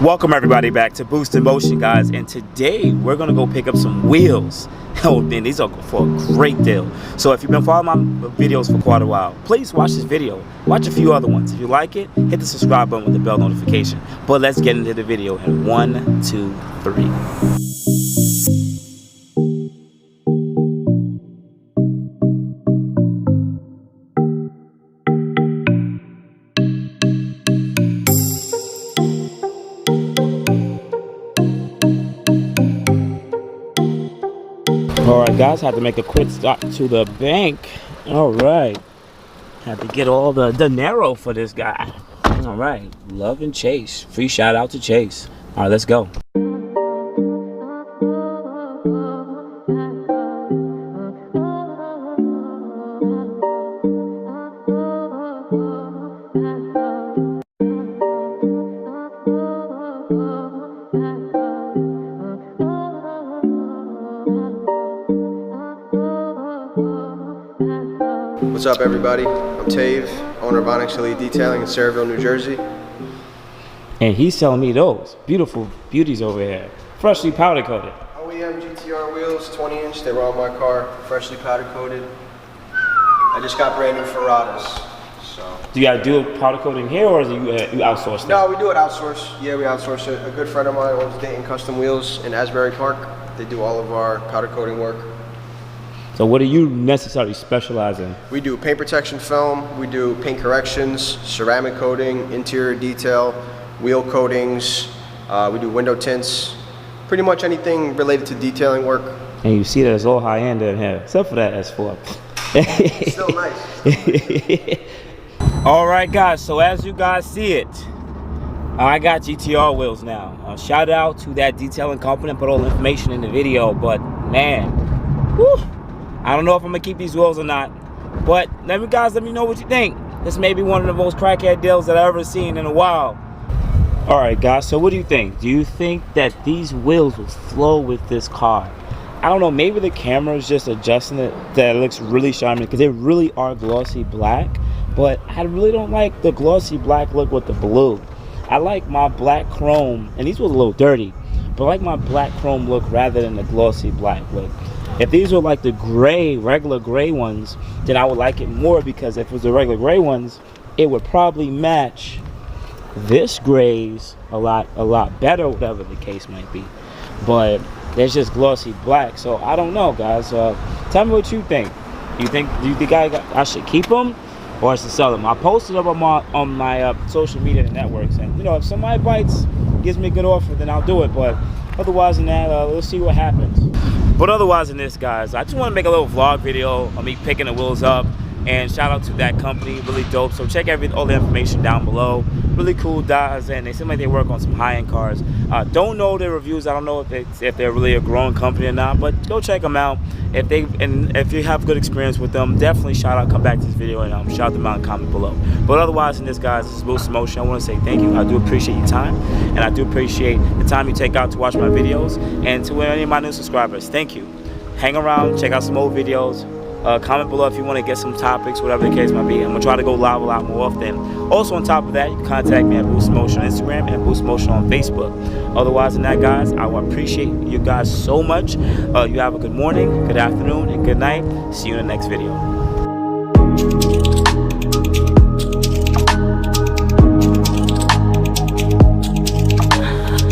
Welcome everybody back to Boost in Motion, guys, and today we're gonna go pick up some wheels. Oh man, these are for a great deal. So if you've been following my videos for quite a while, please watch this video, watch a few other ones. If you like it, hit the subscribe button with the bell notification. But let's get into the video in 1, 2, 3. Alright guys, had to make a quick stop to the bank. Alright, had to get all the dinero for this guy. Alright, love and Chase. Free shout out to Chase. Alright, let's go. What's up everybody, I'm Tave, owner of Onyx Detailing in Sayreville, New Jersey. And he's selling me those beautiful beauties over here, freshly powder coated. OEM GTR wheels, 20-inch, they were on my car, freshly powder coated. I just got brand new Ferratas, so. Do you gotta do powder coating here or do you outsource that? No, we do it outsource. Yeah, we outsource it. A good friend of mine owns Dayton Custom Wheels in Asbury Park. They do all of our powder coating work. So what do you necessarily specialize in? We do paint protection film, we do paint corrections, ceramic coating, interior detail, wheel coatings, we do window tints, pretty much anything related to detailing work. And you see that it's all high end in here, except for that S4. It's still nice. All right guys, so as you guys see it, I got GTR wheels now. Shout out to that detailing company and put all the information in the video, but man, whew, I don't know if I'm gonna keep these wheels or not, but let me know what you think. This may be one of the most crackhead deals that I've ever seen in a while. All right, guys, so what do you think? Do you think that these wheels will flow with this car? I don't know, maybe the camera is just adjusting it that it looks really shiny because they really are glossy black, but I really don't like the glossy black look with the blue. I like my black chrome, and these were a little dirty, but I like my black chrome look rather than the glossy black look. If these were like the gray, regular gray ones, then I would like it more because if it was the regular gray ones, it would probably match this gray's a lot better, whatever the case might be. But there's just glossy black, so I don't know, guys. Tell me what you think. Do you think I should keep them or I should sell them? I posted up on my social media networks, and you know, if somebody bites, gives me a good offer, then I'll do it. But otherwise than that, let's see what happens. But otherwise than this, guys, I just want to make a little vlog video of me picking the wheels up, and shout out to that company, really dope. So check all the information down below. Really cool guys, and they seem like they work on some high-end cars. Don't know their reviews. I don't know if they're really a growing company or not, but go check them out. If you have good experience with them, definitely come back to this video and shout them out and comment below. But otherwise than this, guys, this is Boost in Motion. I want to say thank you. I do appreciate your time, and I do appreciate the time you take out to watch my videos. And to any of my new subscribers, thank you. Hang around, check out some old videos. Comment below if you want to get some topics, whatever the case might be. I'm going to try to go live a lot more often. Also, on top of that, you can contact me at Boost in Motion on Instagram and Boost in Motion on Facebook. Otherwise than that, guys, I will appreciate you guys so much. You have a good morning, good afternoon, and good night. See you in the next video.